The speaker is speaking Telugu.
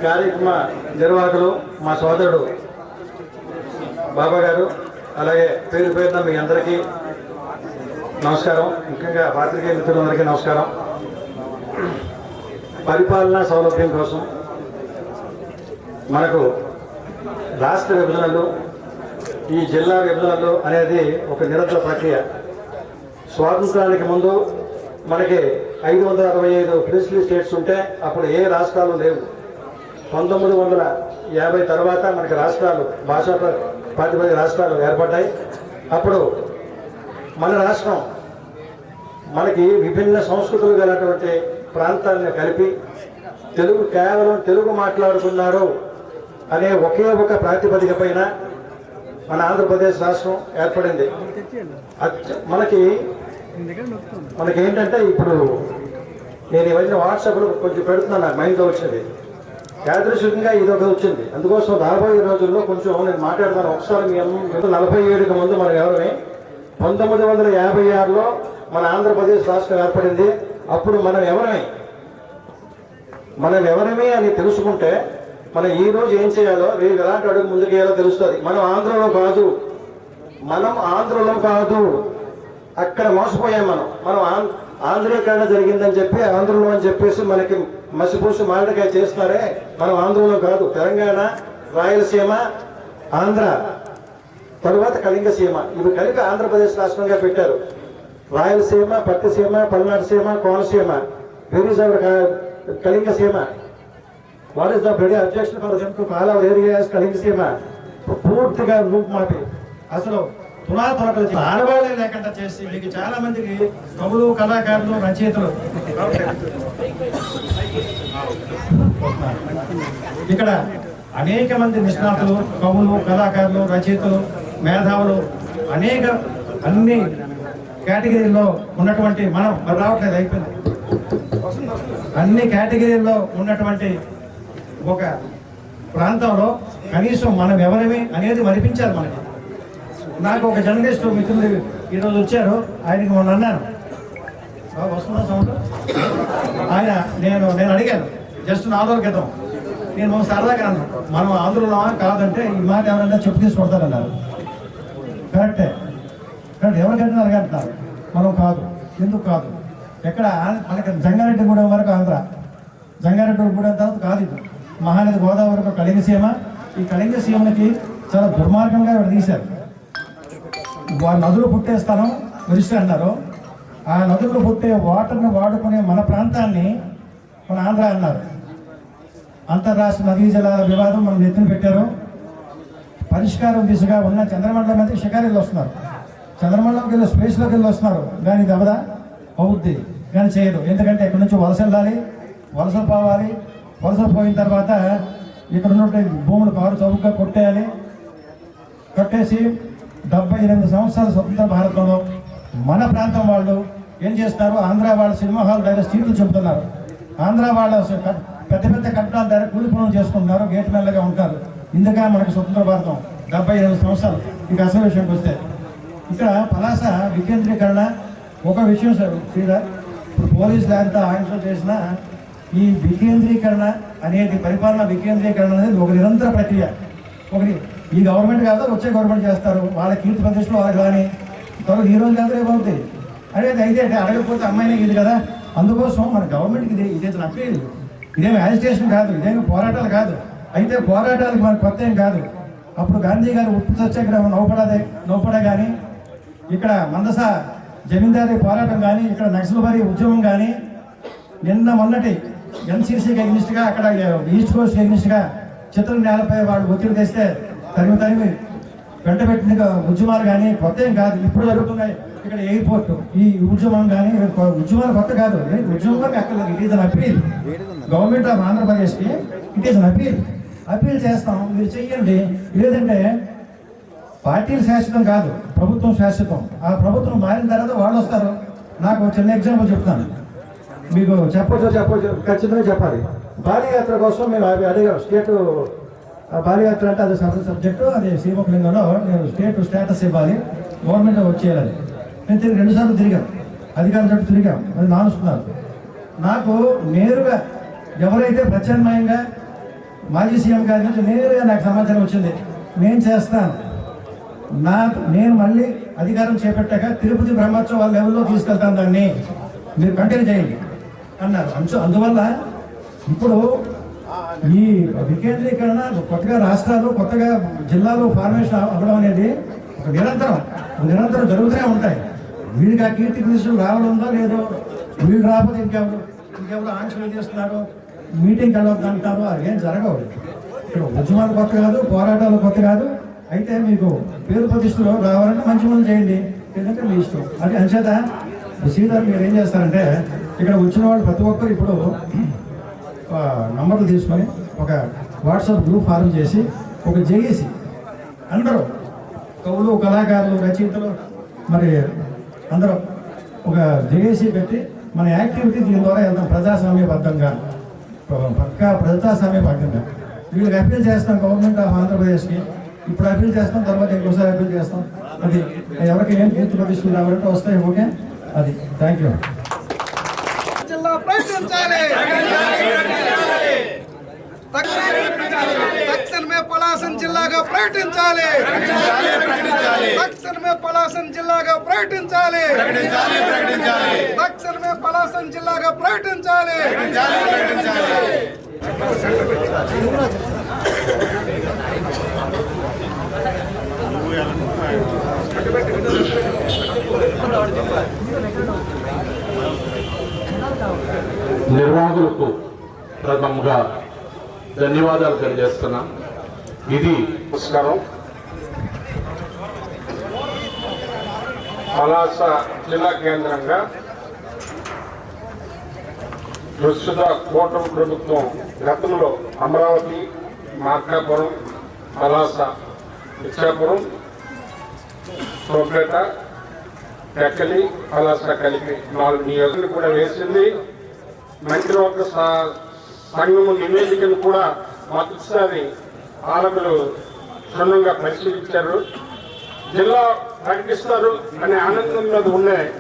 కార్యక్రమ నిర్వాహకులు మా సోదరుడు బాబా గారు, అలాగే పేరు పేరున మీ అందరికీ నమస్కారం. ముఖ్యంగా పాత్రికేయ మిత్రులందరికీ నమస్కారం. పరిపాలనా సౌలభ్యం కోసం మనకు రాష్ట్ర విభజనలు, ఈ జిల్లా విభజనలు అనేది ఒక నిరంతర ప్రక్రియ. స్వాతంత్రానికి ముందు మనకి 565 ప్రిన్సిపల్ స్టేట్స్ ఉంటే అప్పుడు ఏ రాష్ట్రాలు లేవు. 1950 తర్వాత మనకి రాష్ట్రాలు, భాషా ప్రాతిపదిక రాష్ట్రాలు ఏర్పడ్డాయి. అప్పుడు మన రాష్ట్రం మనకి విభిన్న సంస్కృతులు గలటువంటి ప్రాంతాలను కలిపి కేవలం తెలుగు మాట్లాడుతున్నారు అనే ఒకే ఒక ప్రాతిపదిక పైన మన ఆంధ్రప్రదేశ్ రాష్ట్రం ఏర్పడింది. మనకేంటంటే ఇప్పుడు నేను ఈ మధ్యన వాట్సాప్లో కొంచెం పెడుతున్నాను, నాకు మైండ్లో వచ్చింది. యాదృశ్చికంగా ఇది ఒకటి వచ్చింది. అందుకోసం రాబోయే రోజుల్లో కొంచెం నేను మాట్లాడతాను. ఒకసారి మీ 47కి ముందు మనం ఎవరిని 1956లో మన ఆంధ్రప్రదేశ్ రాష్ట్రం ఏర్పడింది. అప్పుడు మనం ఎవరమే అని తెలుసుకుంటే మనం ఈ రోజు ఏం చేయాలో, రేపు ఎలాంటి అడుగు ముందుకేయాలో తెలుస్తుంది. మనం ఆంధ్రలో కాదు, అక్కడ మోసపోయాం. మనం ఆంధ్రీకరణ జరిగిందని చెప్పి ఆంధ్రలో అని చెప్పేసి మనకి మసిపూసి మామిడికాయ చేస్తున్నారే. మనం ఆంధ్రలో కాదు, తెలంగాణ, రాయలసీమ, ఆంధ్ర, తరువాత కళింగసీమ, ఇవి కలిపి ఆంధ్రప్రదేశ్ రాష్ట్రంగా పెట్టారు. Rayalaseema, Pattiseema, Palnadu Seema, Konaseema, where is our Kalingaseema. What is the bloody objection for them to call our areas Kalingaseema? పూర్తిగా రూపుమాపి అసలు పురాతనకలు ఆడవాళ్ళే లేకుండా చేసి మీకు చాలా మందికి కవులు, కళాకారులు, రచయితలు ఇక్కడ అనేక మంది నిష్ణాతులు, కవులు, కళాకారులు, రచయితలు, మేధావులు అన్ని కేటగిరీల్లో ఉన్నటువంటి మనం రావట్లేదు, అయిపోయింది. అన్ని కేటగిరీల్లో ఉన్నటువంటి ఒక ప్రాంతంలో కనీసం మనం ఎవరమే అనేది మరిపించాలి మనకి. నాకు ఒక జర్నలిస్ట్ మిత్రులు ఈరోజు వచ్చారు. ఆయనకి మొన్న అన్నాను, వస్తున్నా సౌండ్, ఆయన నేను అడిగాను జస్ట్ 4 రోజుల క్రితం. నేను సరదాగా అన్నాను, మనం ఆంధ్రలో కాదంటే ఈ మాట ఎవరైనా చెప్పు తీసుకొడతారన్నారు. కరెక్టే, ఎవరికంటే అడగంటున్నారు. మనం కాదు. ఎందుకు కాదు? ఎక్కడ మనకి జంగారెడ్డిగూడెం వరకు ఆంధ్ర, జంగారెడ్డిగూడెం తర్వాత కాదు. ఇది మహానది గోదావరి వరకు కళింగసీమ. ఈ కళింగసీమకి చాలా దుర్మార్గంగా విడదీశారు. నదులు పుట్టే స్థలం ఒరిస్సా అన్నారు. ఆ నదులు పుట్టే వాటర్ని వాడుకునే మన ప్రాంతాన్ని మన ఆంధ్ర అన్నారు. అంతర్రాష్ట్ర నదీ జలాల వివాదం మనం ఎత్తున పెట్టారు. పరిష్కారం దిశగా ఉన్న చంద్రమండలం మీద షికారీలు వస్తున్నారు. చంద్రమండలంకి వెళ్ళి స్పేస్లోకి వెళ్ళి వస్తున్నారు. కానీ ఇది అవదా? అవుద్ది, కానీ చేయదు. ఎందుకంటే ఇక్కడ నుంచి వలస వెళ్ళాలి, వలసలు పోవాలి. వలసలు పోయిన తర్వాత ఇక్కడ ఉన్నటువంటి భూములు కారు చౌకగా కట్టేసి 78 సంవత్సరాల స్వతంత్ర భారతంలో మన ప్రాంతం వాళ్ళు ఏం చేస్తున్నారు? ఆంధ్ర వాళ్ళు సినిమా హాల్ దగ్గర సీట్లు చెబుతున్నారు. ఆంధ్ర వాళ్ళ పెద్ద పెద్ద కట్టడాల దగ్గర కూలి పనులు చేసుకుంటున్నారు, గేట్ మెల్లగా ఉంటారు. ఇందుకే మనకు స్వతంత్ర భారతం 78 సంవత్సరాలు. ఇక అసలు విషయంకి వస్తే ఇక్కడ పలాస వికేంద్రీకరణ ఒక విషయం శ్రీధర్, ఇప్పుడు పోలీసులు అంతా ఆంక్షలు చేసిన ఈ వికేంద్రీకరణ అనేది, పరిపాలన వికేంద్రీకరణ అనేది ఒక నిరంతర ప్రక్రియ. ఈ గవర్నమెంట్ కాదు, వచ్చే గవర్నమెంట్ చేస్తారు. వాళ్ళ కీర్తి ప్రతిష్టలు వాళ్ళకి కానీ త్వరగా ఈ రోజు కాదు, రేపు అవుతాయి అనేది. అయితే అడగకపోతే అమ్మాయినే ఇది కదా. అందుకోసం మన గవర్నమెంట్కి ఇదే అప్పీల్. ఇదేమి యాజిటేషన్ కాదు, ఇదేమి పోరాటాలు కాదు. అయితే పోరాటాలకు మనకు కొత్త ఏం కాదు. అప్పుడు గాంధీ గారు ఉప్పు సత్యాగ్రహం నౌపడ కానీ, ఇక్కడ మందస జమీందారీ పోరాటం కానీ, ఇక్కడ నక్సల్బరీ ఉద్యమం కానీ, నిన్న మొన్నటి ఎన్సీసీకి ఎగ్నిస్ట్గా, అక్కడ ఈస్ట్ కోస్ట్ ఎగ్నిస్ట్గా చిత్ర నేలపై వాళ్ళు ఒత్తిడి తెస్తే తరిమి వెంటబెట్టిన ఉద్యమాలు కానీ కొత్త ఏం కాదు. ఇప్పుడు జరుగుతున్నాయి. ఇక్కడ ఎయిర్పోర్ట్ ఈ ఉద్యమం కానీ, ఉద్యమాలు కొత్త కాదు. ఉద్యమంలోకి అక్కర్లేదు. It is an appeal. Government of ఆంధ్రప్రదేశ్కి ఇట్ ఈస్ అన్ అపీల్ చేస్తాం, మీరు చెయ్యండి. లేదంటే పార్టీలు శాశ్వతం కాదు, ప్రభుత్వం శాశ్వతం. ఆ ప్రభుత్వం మారిన తర్వాత వాళ్ళు వస్తారు. నాకు చిన్న ఎగ్జాంపుల్ చెప్తాను మీకు. చెప్పొచ్చు ఖచ్చితంగా చెప్పాలి. భారీయాత్ర కోసం మేము అడిగాం. స్టేట్ భారీయాత్ర అంటే అది సబ్జెక్టు, అది శ్రీముఖలింగంలో నేను స్టేట్ స్టేటస్ ఇవ్వాలి, గవర్నమెంట్ వచ్చేయాలని. నేను 2 సార్లు తిరిగాను. అధికారం చుట్టూ తిరిగాం, అది నానుస్తున్నారు. నాకు నేరుగా ఎవరైతే ప్రత్యామ్నాయంగా మాజీ సీఎం గారి నుంచి నేరుగా నాకు సమాచారం వచ్చింది, నేను చేస్తాను, నేను మళ్ళీ అధికారం చేపట్టాక తిరుపతి బ్రహ్మోత్సవాల లెవెల్లో తీసుకెళ్తాను, దాన్ని మీరు కంటిన్యూ చేయండి అన్నారు. అందువల్ల ఇప్పుడు ఈ వికేంద్రీకరణ, కొత్తగా రాష్ట్రాలు, కొత్తగా జిల్లాలు ఫార్మేషన్ అవ్వడం అనేది ఒక నిరంతరం జరుగుతూనే ఉంటాయి. వీళ్ళకి ఆ కీర్తి ప్రతిష్టలు రావడంలో లేదో, వీళ్ళు రాకపోతే ఇంకెవరు ఆంక్షలు చేస్తున్నారు, మీటింగ్కి వెళ్ళొద్దు అంటారు, అదేం జరగవు. ఇక్కడ ఉద్యమాలు కొత్త కాదు, పోరాటాలు కొత్త కాదు. అయితే మీకు పేరు ప్రతిష్టలు రావాలంటే మంచి పనులు చేయండి, ఎందుకంటే మీ ఇష్టం. అది అంచేత శ్రీధర్ మీరు ఏం చేస్తారంటే, ఇక్కడ వచ్చిన వాళ్ళు ప్రతి ఒక్కరు ఇప్పుడు నంబర్లు తీసుకొని ఒక వాట్సాప్ గ్రూప్ ఫారం చేసి ఒక జేఏసీ అందరూ కవులు, కళాకారులు, రచయితలు మరి అందరూ ఒక జేఏసీ పెట్టి మన యాక్టివిటీ దీని ద్వారా వెళ్తాం ప్రజాస్వామ్యబద్ధంగా, పక్కా ప్రజాస్వామ్యబద్ధంగా. వీళ్ళకి అప్పీల్ చేస్తాం గవర్నమెంట్ ఆఫ్ ఆంధ్రప్రదేశ్కి, ఇప్పుడు అప్పీల్ చేస్తాం, తర్వాత ఇంకోసారి అప్పీల్ చేస్తాం. అది ఎవరికి ఏం కీర్తి ప్రతిష్టలు రావాలంటే వస్తాయి. ఓకే, అది థ్యాంక్ యూ. తక్షణమే పలాసన్ జిల్లాగా ప్రకటించాలి, తక్షణమే పలాసన్ జిల్లాగా ప్రకటించాలి, తక్షణమే పలాసన్ జిల్లాగా ప్రకటించాలి. నిర్వాహకులకు ప్రథమంగా ధన్యవాదాలు తెలియజేస్తున్నాం. ఇది నమస్కారం. పలాస జిల్లా కేంద్రంగా ప్రస్తుత కూటమి ప్రభుత్వం గతంలో అమరావతి, మార్కాపురం, పలాస, ఇచ్చాపురం, సోపేట, టెక్కలి, పలాస కలిపి 4 నియోజకవర్గాలు కూడా వేసింది. మంత్రివర్గ సంఘం నివేదికను కూడా మొదటిసారి పాలకులు క్షుణ్ణంగా పరిశీలించారు. జిల్లా ప్రకటిస్తారు అనే ఆనందం మీద ఉండే